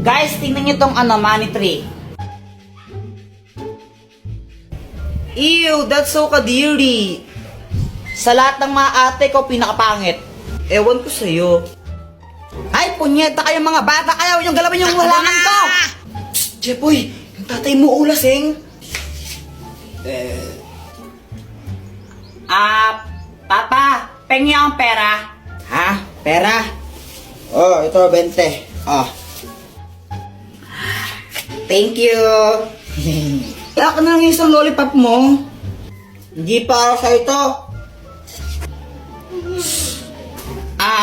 Guys, tingnan nyo tong money tree. Ew, that's so kadiri. Sa lahat ng mga ate ko, pinakapangit. Ewan ko sa'yo. Ay, punyeta kayo mga bata. Ayaw yung galawin yung halaman ko. Psst, Jepoy, yung tatay mo ulasing. Papa, pengi ang pera. Ha? Pera? Oh, ito, 20. Oh. Thank you. Kaya ka na lang isang lollipop mo. Hindi para sa ito.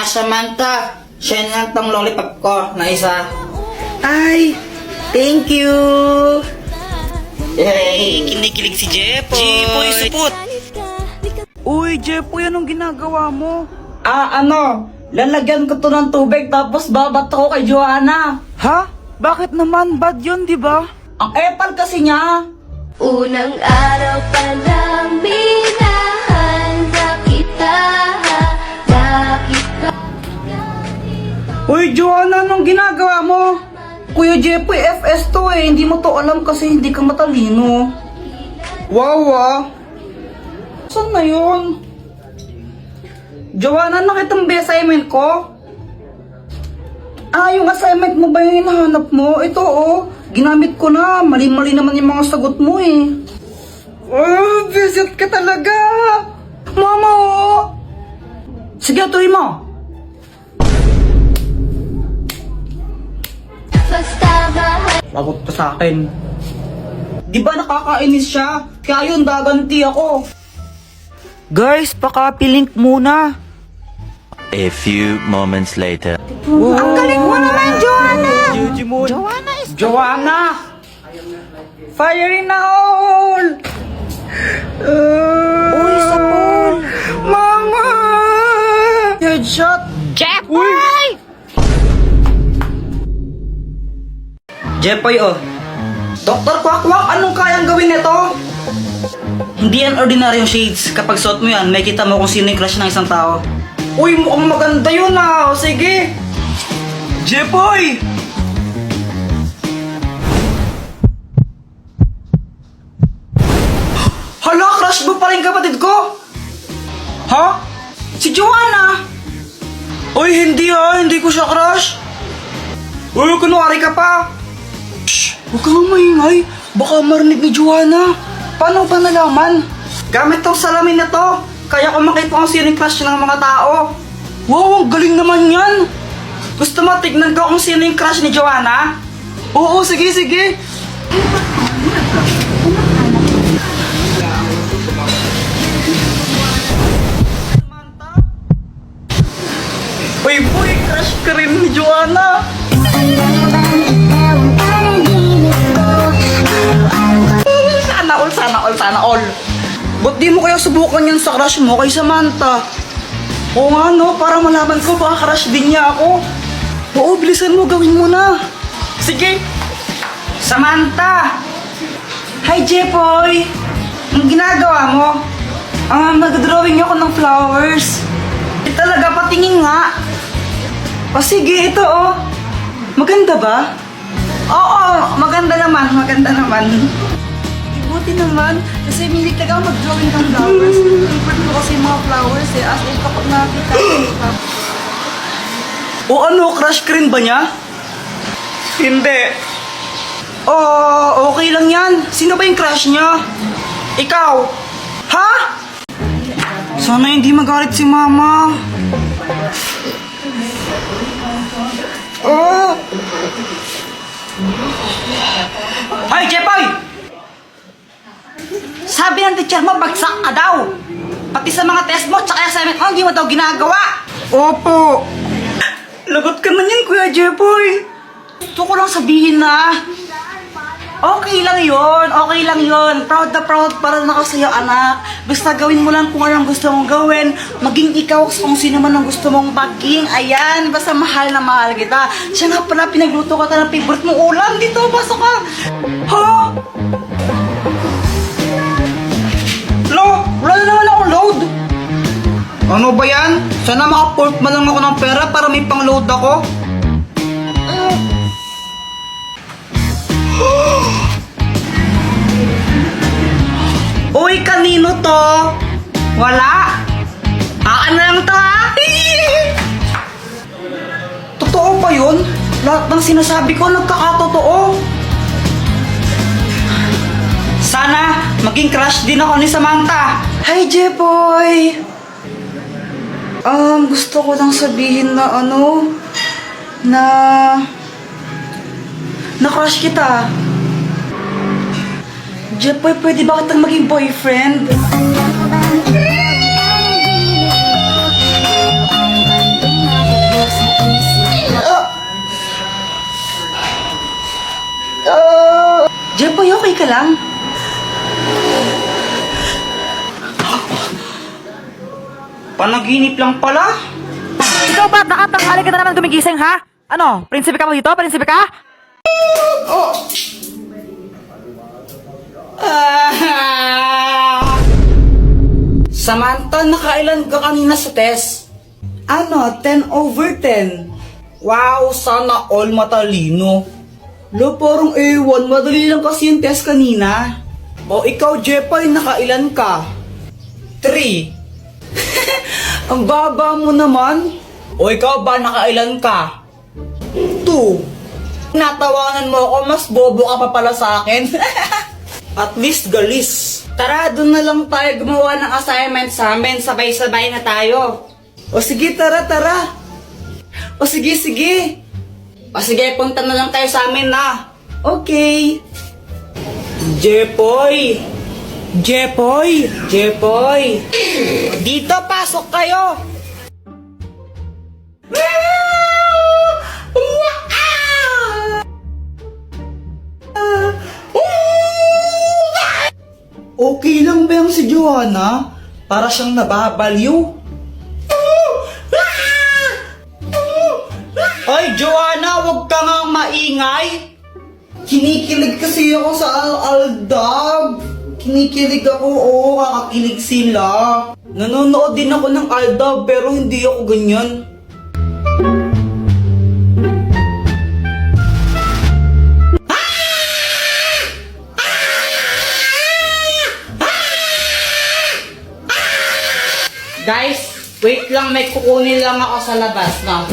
Samantha. Siya na tong lollipop ko na isa. Ay, thank you. Yay, kinikilig si Jepoy. Jepoy, supot. Uy, Jepoy, anong ginagawa mo? Lalagyan ko to ng tubig tapos babato ko kay Joanna. Ha? Bakit naman? Bad yun, di ba? Ang epal kasi niya. Unang araw pa lang minahanda kita. Uy, Joanna, anong ginagawa mo? Kuya Jepoy, FS to eh. Hindi mo to alam kasi hindi ka matalino. Wow, saan na yun? Joanna, nakita mo ba yung assignment ko? Yung assignment mo ba yung hinahanap mo? Ito ginamit ko na. Mali-mali naman yung mga sagot mo eh. Visit ka talaga. Mama, Sige, tuloy mo. Lagot ka sa akin. Di ba nakakainis siya? Kaya yun, gaganti ako. Guys, paka-link muna. A few moments later. Ang galing mo naman, Joanna! Joanna is... Joanna! Fire in the hole! Uy, sa pool! Mama! Headshot! Jepoy! Jepoy, Dr. Quack-Quack, anong kayang gawin nito? Hindi yan ordinaryong shades. Kapag suot mo yan, may kita mo kung sino yung crush ng isang tao. Uy, mukhang maganda yun Sige. Jepoy! Hala, crush mo pa rin kapatid ko? Ha? Si Joanna? Uy, hindi hindi ko siya crush. Uy, kunwari ka pa. Shh, huwag kang maingay. Baka marinig ni Joanna. Paano ba nalaman? Gamit tong salamin na to. Kaya ko makita kung sino yung crush ng mga tao. Wow, ang galing naman yan. Gusto mo tignan ko kung sino yung crush ni Joanna? Oo, sige. Uy, boy, crush ka rin ni Joanna. Sana all. Ba't di mo kaya subukan yan sa crush mo kay Samantha? Oo nga para malaman ko baka crush din niya ako. Oo, bilisan mo, gawin mo na. Sige. Samantha! Hi, Jepoy! Ang ginagawa mo? Nag-drawing ako ng flowers. Talaga, patingin nga. Sige, ito Maganda ba? Oo, maganda naman. Buti naman, kasi milig talaga mag-drawing ng flowers. Favorite ko kasi yung mga flowers as in kapag nakita ko. Crush ka rin ba niya? Hindi. Okay lang yan. Sino ba yung crush niya? Ikaw? Ha? Sana hindi magalit si Mama. Ay, Jepoy! Sabi ng teacher mo, bagsak ka daw. Pati sa mga test mo, tsaka assignment mo, hindi mo daw ginagawa. Opo. Lagot ka man yan, Kuya Jepoy. Gusto ko lang sabihin na, okay lang yun. Proud na proud para na ako sa'yo, anak. Basta gawin mo lang kung anong gusto mong gawin. Maging ikaw kung sino man ang gusto mong maging. Ayan, basta mahal na mahal kita. Siya nga pala, pinagluto ka ng favorite mong ulam. Dito, pasok ka. Ha? Wala na naman akong load. Ano ba yan? Sana maka-port man lang ako ng pera para may pang-load ako. Jepoy, kanino to? Wala. Aan na lang to ha? Totoo ba yun? Lahat ng sinasabi ko nagkakatotoo. Sana maging crush din ako ni Samantha. Hi, Jepoy! Gusto ko lang sabihin na na crush kita. Jepoy, pwede ba kitang maging boyfriend? Jepoy, okay ka lang? Panaginip lang pala? Ikaw ba? Nakatanghali ka na naman gumigising, ha? Ano? Prinsipe ka mo dito? Prinsipe ka? Samantha, nakailan ka kanina sa test? 10/10. Wow, sana all matalino. Lo, parang ewan, madali lang kasi yung test kanina. O ikaw, Jepoy, nakailan ka? 3. Ang baba mo naman. O ikaw ba, nakailan ka? 2. Natawanan mo ako, mas bobo ka pa pala sa akin. At least galis. Tara, doon na lang tayo gumawa ng assignment sa amin. Sabay-sabay na tayo. O sige, tara. O sige. O sige, punta na lang tayo sa amin na. Okay. Jepoy. Dito, pasok kayo. Okay lang ba yung si Joanna? Para siyang nababaliw. Ay, Joanna, wag ka nga maingay. Kinikilig kasi ako sa Aldab. Kinikilig ako, kakakilig sila. Nanonood din ako ng Aldab, pero hindi ako ganyan. Guys, wait lang, may kukunin lang ako sa labas na.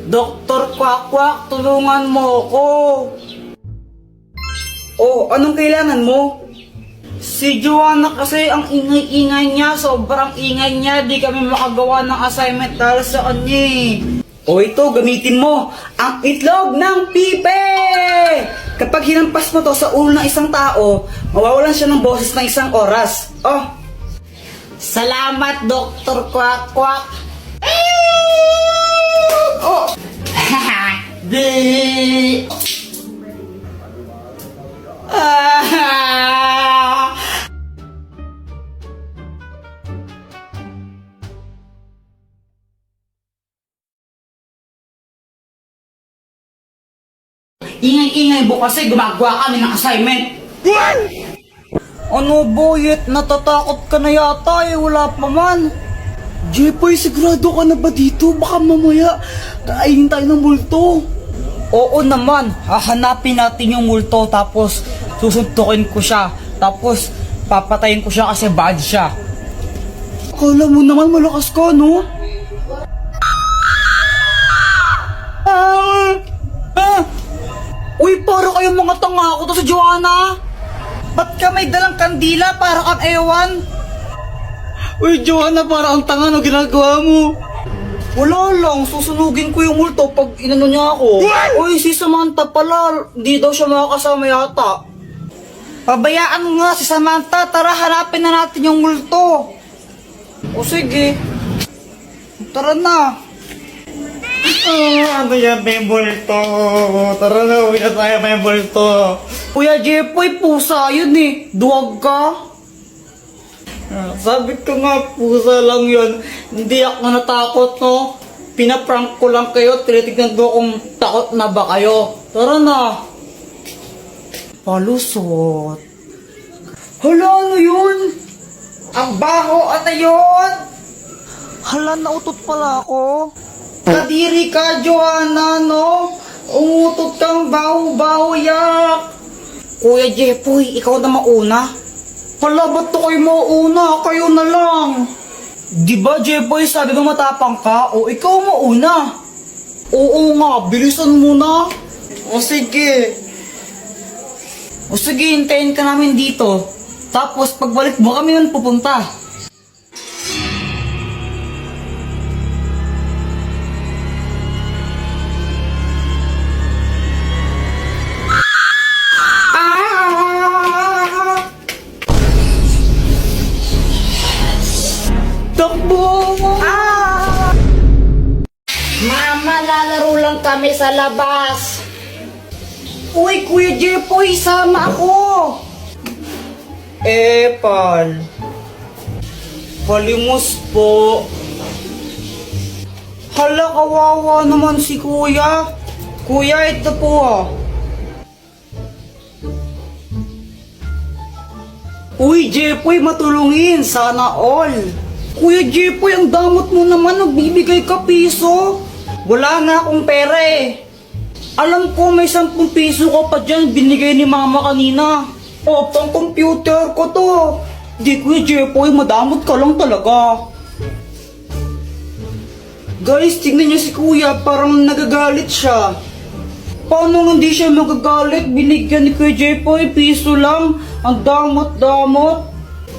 Dr. Quack, tulungan mo ako. Oh, anong kailangan mo? Si Joanna kasi ang ingay-ingay niya, sobrang ingay niya, di kami makagawa ng assignment dahil sa kanya eh. O ito, gamitin mo, ang itlog ng pipe! Kapag hinampas mo to sa ulo ng isang tao, mawawalan siya ng boses ng 1 oras. Oh, salamat, Dr. Quack. Oh! Di! Ingay-ingay mo kasi gumagawa kami ng assignment. Ano, boyet? Natatakot ka na yata eh. Wala pa man. Jepoy, sigurado ka na ba dito? Baka mamaya kainin tayo ng multo. Oo naman. Hahanapin natin yung multo tapos susuntukin ko siya. Tapos papatayin ko siya kasi bad siya. Akala mo naman malakas ka, no? Uy, para kayong mga tanga ako to sa Joanna. Ba't ka may dalang kandila para kang ewan? Uy, Joanna, para ang tanga, no ginagawa mo? Wala lang, susunugin ko yung multo pag inano niya ako. Uy, si Samantha pala, di daw siya makakasama yata. Pabayaan mo nga si Samantha, tara hanapin na natin yung multo. O sige, tara na. Ano yan, may multo? Tara na, uwi na tayo, may multo. Kuya Jepoy, pusa yun eh. Duwag ka. Sabi ko nga, pusa lang yun. Hindi ako natakot, no? Pinaprank ko lang kayo. Tinitignan ko kung takot na ba kayo. Tara na. Palusot. Hala, ano yun? Ang baho, ano yun? Hala, nautot pala ako. Kadiri ka, Joanna, no? Umutot kang baho-baho, yak. Kuya Jepoy, ikaw na mauna. Hala, ba't to kayo mauna? Kayo na lang. Di ba, Jepoy, sabi mo matapang ka? O ikaw mauna. Oo nga, bilisan mo na. O sige. O sige, hintayin ka namin dito. Tapos pagbalik mo kami nun pupunta. Takbo! Mama, lalaro lang kami sa labas. Uy, Kuya Jepoy, sama ako! Pal. Palimos po. Hala, kawawa naman si Kuya. Kuya, ito po ah. Uy, Jepoy, matulungin. Sana all. Kuya Jepoy, ang damot mo naman. Nagbibigay ka piso. Wala na akong pera eh. Alam ko may 10 piso ka pa dyan. Binigay ni mama kanina. O, pang computer ko to. Di, Kuya Jepoy, madamot ka lang talaga. Guys, tignan niyo si Kuya. Parang nagagalit siya. Paano hindi siya magagalit? Binigyan ni Kuya Jepoy, piso lang. Ang damot-damot.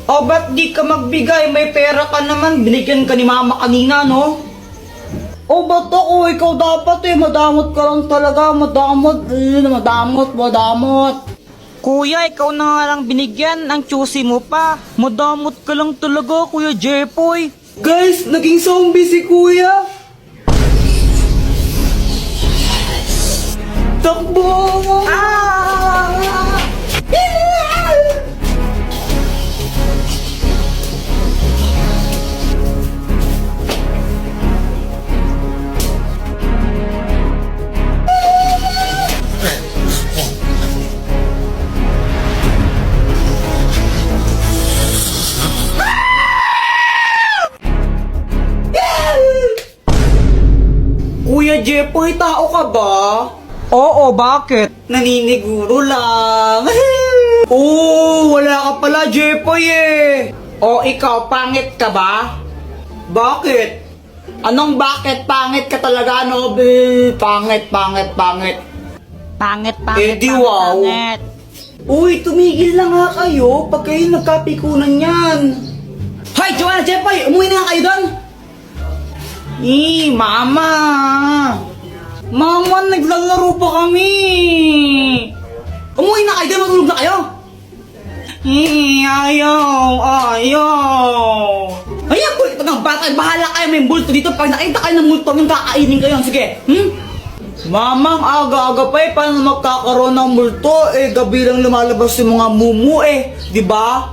O, ba't di ka magbigay? May pera ka naman. Binigyan ka ni mama kanina, no? O, ba't ako? Ikaw dapat eh. Madamot ka lang talaga. Madamot. Madamot. Kuya, ikaw na nga lang binigyan. Ang choosy mo pa. Madamot ka lang talaga, Kuya Jepoy. Guys, naging zombie si Kuya. Takbo! Kuya Jepoy, tao ka ba? Oo, bakit? Naniniguro lang. Oo, wala ka pala, Jepoy eh. O ikaw, pangit ka ba? Bakit? Anong bakit? Pangit ka talaga, no? Pangit. Pangit, di wow. pangit. Uy, tumigil na nga kayo pag kayo nagkapikunan yan. Hoy, Joanna, Jepoy, umuwi na nga kayo doon. Mama! Mama, naglalaro pa kami! Umuwi na kayo doon, matulog na kayo! Ayaw! Ayan, kulit ng bata, bahala kayo, may multo dito. Pag nakita kayo ng multo, yung kakainin kayo. Sige, Mama, ang aga-aga pa eh, paano magkakaroon ng multo? Gabi lang lumalabas yung mga mumu di ba?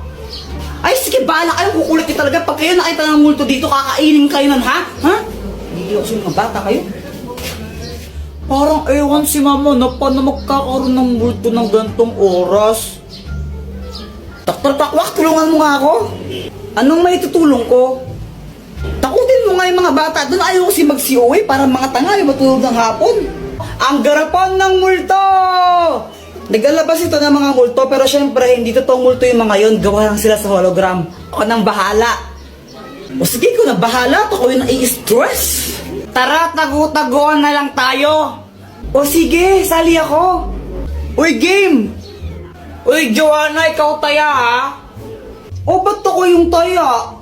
Ay, sige, bahala kayo, kukulit kayo talaga. Pag kayo nakita ng multo dito, kakainin kayo nun, ha? Hindi ako sa mga bata kayo. Parang ewan si Mama na paano magkakaroon ng multo ng gantong oras. Takwakwak, tulungan mo nga ako. Anong may tutulong ko? Takutin mo nga yung mga bata. Doon ayaw kasi mag-COA para mga tanga yung matulog ng hapon. Ang garapan ng multo! Naglalabas ito ng mga multo pero syempre hindi totoong multo yung mga yon. Gawa lang sila sa hologram. Ako nang bahala. O sige, ko na bahala. Ako yung nai-stress. Tara, tago-tagoan na lang tayo. O sige, sali ako. Uy, game! Uy, Joanna, ikaw taya ha? O ba't ako yung taya?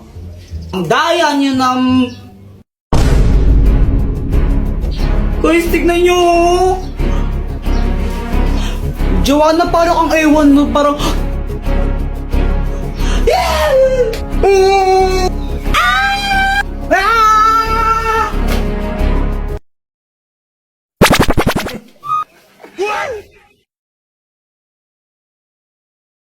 Ang daya niyo ng... Guys, tignan nyo! Joanna, parang ang ewan mo, parang... Ah!